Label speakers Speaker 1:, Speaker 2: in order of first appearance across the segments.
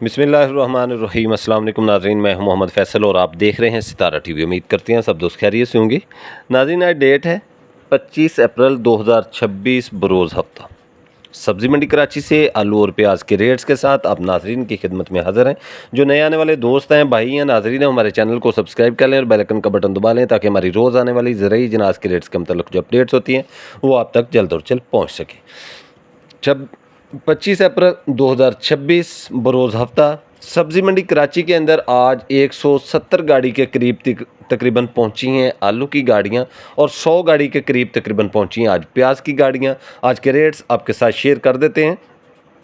Speaker 1: बिस्मिल्लाहिर्रहमानिर्रहीम। अस्सलाम वालेकुम नाज़रीन, मैं हूं मोहम्मद फ़ैसल और आप देख रहे हैं सितारा टीवी। उम्मीद करते हैं सब दोस्त खैरियत से होंगे। नाज़रीन, आज डेट है 25 अप्रैल 2026 बरोज़ हफ्ता। सब्ज़ी मंडी कराची से आलू और प्याज के रेट्स के साथ आप नाज़रीन की खिदमत में हाज़िर हैं। जो नए आने वाले दोस्त हैं, भाई हैं, नाज़रीन हैं, हमारे चैनल को सब्सक्राइब कर लें और बेल आइकन का बटन दबा लें ताकि हमारी रोज़ आने वाली ज़रूरी जिनास के रेट्स के मतलब जो अपडेट्स होती हैं वो आप तक जल्द और जल्द पहुँच सके। जब 25 अप्रैल 2026 बरोज़ हफ्ता सब्ज़ी मंडी कराची के अंदर आज 170 गाड़ी के करीब तकरीबन पहुंची हैं आलू की गाड़ियां और 100 गाड़ी के करीब तकरीबन पहुंची हैं आज प्याज की गाड़ियां। आज के रेट्स आपके साथ शेयर कर देते हैं।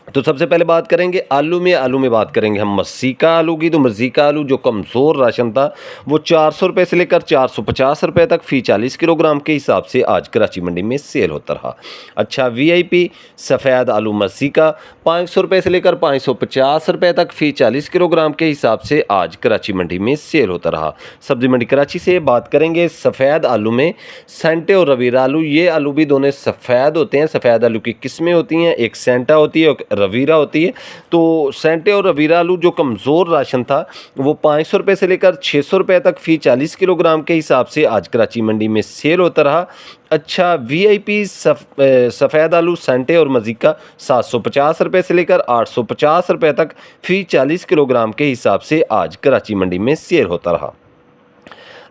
Speaker 1: तो सबसे पहले बात करेंगे आलू में बात करेंगे हम मसीका आलू की। तो मसीका आलू जो कमज़ोर राशन था वो 400 रुपये से लेकर 450 रुपये तक फ़ी 40 किलोग्राम के हिसाब से आज कराची मंडी में सेल होता रहा। अच्छा, वीआईपी सफ़ेद आलू मसीका 500 रुपये से लेकर 550 रुपये तक फ़ी 40 किलोग्राम के हिसाब से आज कराची मंडी में सेल होता रहा। सब्ज़ी मंडी कराची से बात करेंगे सफ़ेद आलू में सेंटे और रवीरा आलू। ये आलू भी दोनों सफ़ेद होते हैं। सफ़ेद आलू की किस्में होती हैं, एक सेंटा होती है और रवीरा होती है। तो सेंटे और रवीरा आलू जो कमज़ोर राशन था वो 500 रुपये से लेकर 600 रुपये तक फ़ी 40 किलोग्राम के हिसाब से आज कराची मंडी में सेल होता रहा। अच्छा, वीआईपी सफ़ेद आलू सेंटे और मजीका 750 रुपये से लेकर 850 रुपये तक फ़ी 40 किलोग्राम के हिसाब से आज कराची मंडी में सेल होता रहा।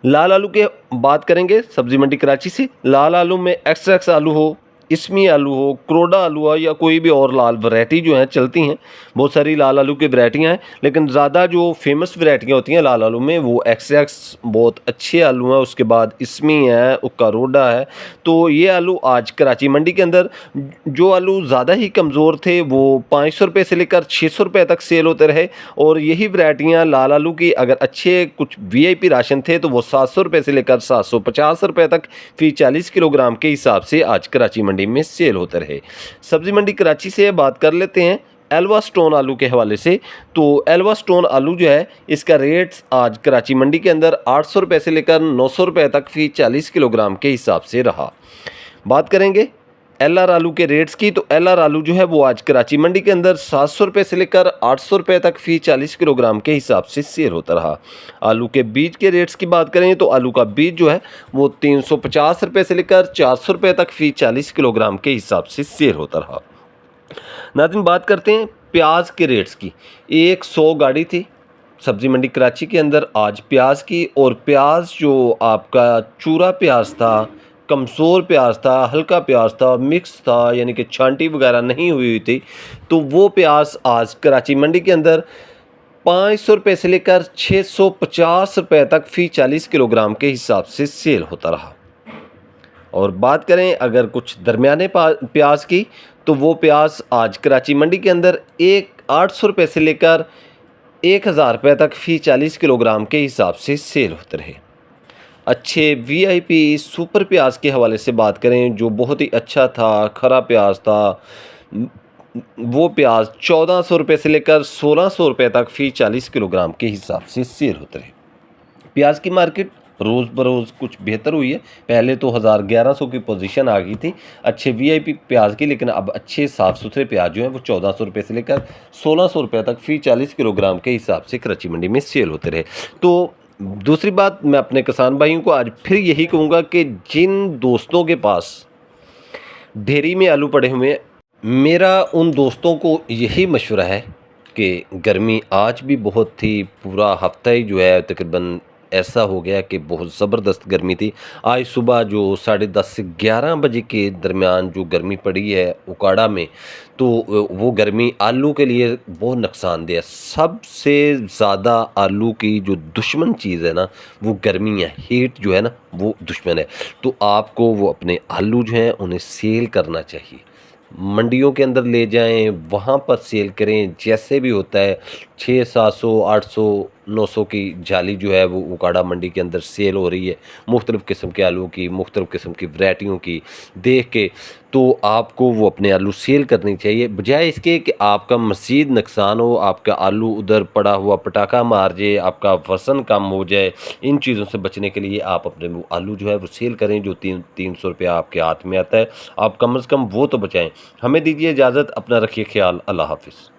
Speaker 1: लाल आलू के बात करेंगे सब्ज़ी मंडी कराची से। लाल आलू में एक्स आलू हो, इसमी आलू हो, करोडा आलू हो या कोई भी और लाल वैरायटी जो हैं चलती हैं। बहुत सारी लाल आलू की वैरायटियाँ हैं, लेकिन ज़्यादा जो फेमस वैरायटियाँ होती हैं लाल आलू में वो एक्स बहुत अच्छे आलू हैं। उसके बाद इसमी है, करोडा है। तो ये आलू आज कराची मंडी के अंदर जो आलू ज़्यादा ही कमज़ोर थे वो 500 रुपये से लेकर 600 रुपये तक सेल होते रहे। और यही वैरायटियाँ लाल आलू की अगर अच्छे कुछ वीआईपी राशन थे तो वो 700 रुपये से लेकर 750 रुपये तक फ़ी 40 किलोग्राम के हिसाब से आज कराची मंडी में सेल होते रहे। सब्ज़ी मंडी कराची से बात कर लेते हैं एल्वा स्टोन आलू के हवाले से। तो एल्वा स्टोन आलू जो है इसका रेट्स आज कराची मंडी के अंदर 800 रुपये से लेकर 900 रुपये तक फ़ी 40 किलोग्राम के हिसाब से रहा। बात करेंगे एलआर आलू के रेट्स की। तो एलआर आलू जो है वो आज कराची मंडी के अंदर 700 रुपये से लेकर 800 रुपये तक फ़ी 40 किलोग्राम के हिसाब से सेल होता रहा। आलू के बीज के रेट्स की बात करें तो आलू का बीज जो है वो 350 रुपये से लेकर 400 रुपये तक फ़ी 40 किलोग्राम के हिसाब से सेल होता रहा। नाज़रीन, बात करते हैं प्याज के रेट्स की। 100 गाड़ी थी सब्ज़ी मंडी कराची के अंदर आज प्याज की। और प्याज जो आपका चूरा प्याज था, कमज़ोर प्याज था, हल्का प्याज था, मिक्स था, यानी कि छांटी वगैरह नहीं हुई थी, तो वो प्याज आज कराची मंडी के अंदर 500 रुपये से लेकर 650 रुपये तक फ़ी 40 किलोग्राम के हिसाब से सेल होता रहा। और बात करें अगर कुछ दरमियाने प्याज की तो वो प्याज आज कराची मंडी के अंदर 800 रुपये से लेकर 1000 रुपये तक फ़ी 40 किलोग्राम के हिसाब से सेल होते रहे। अच्छे वीआईपी सुपर प्याज के हवाले से बात करें जो बहुत ही अच्छा था, खरा प्याज था, वो प्याज 1400 रुपये से लेकर 1600 रुपये तक फ़ी 40 किलोग्राम के हिसाब से सेल होते रहे। प्याज की मार्केट रोज़ बरोज़ कुछ बेहतर हुई है। पहले तो 1100 की पोजीशन आ गई थी अच्छे वीआईपी प्याज की, लेकिन अब अच्छे साफ़ सुथरे प्याज जो हैं वो 1400 रुपये से लेकर 1600 रुपये तक फ़ी 40 किलोग्राम के हिसाब से कराची मंडी में सेल होते रहे। तो दूसरी बात, मैं अपने किसान भाइयों को आज फिर यही कहूँगा कि जिन दोस्तों के पास ढेरी में आलू पड़े हुए हैं, मेरा उन दोस्तों को यही मशवरा है कि गर्मी आज भी बहुत थी। पूरा हफ्ता ही जो है तकरीबन ऐसा हो गया कि बहुत ज़बरदस्त गर्मी थी। आज सुबह जो 10:30 से 11 बजे के दरमियान जो गर्मी पड़ी है उकाड़ा में, तो वो गर्मी आलू के लिए बहुत नुकसानदेह है। सबसे ज़्यादा आलू की जो दुश्मन चीज़ है ना वो गर्मी है, हीट जो है ना वो दुश्मन है। तो आपको वो अपने आलू जो हैं उन्हें सेल करना चाहिए, मंडियों के अंदर ले जाएं, वहाँ पर सेल करें। जैसे भी होता है 600, 700, 800, 900 की जाली जो है वो उकाड़ा मंडी के अंदर सेल हो रही है मुख्तलिफ़ किस्म के आलू की, मुख्तलिफ़ किस्म की वैरायटियों की देख के। तो आपको वो अपने आलू सेल करनी चाहिए, बजाय इसके कि आपका मज़ीद नुकसान हो, आपका आलू उधर पड़ा हुआ पटाखा मार जाए, आपका वज़न कम हो जाए। इन चीज़ों से बचने के लिए आप अपने वो आलू जो है वो सेल करें जो 300 रुपया आपके हाथ में आता है। आप कम से कम वो तो बचाएँ। हमें दीजिए इजाज़त, अपना रखिए ख्याल। अल्लाह हाफ़िज़।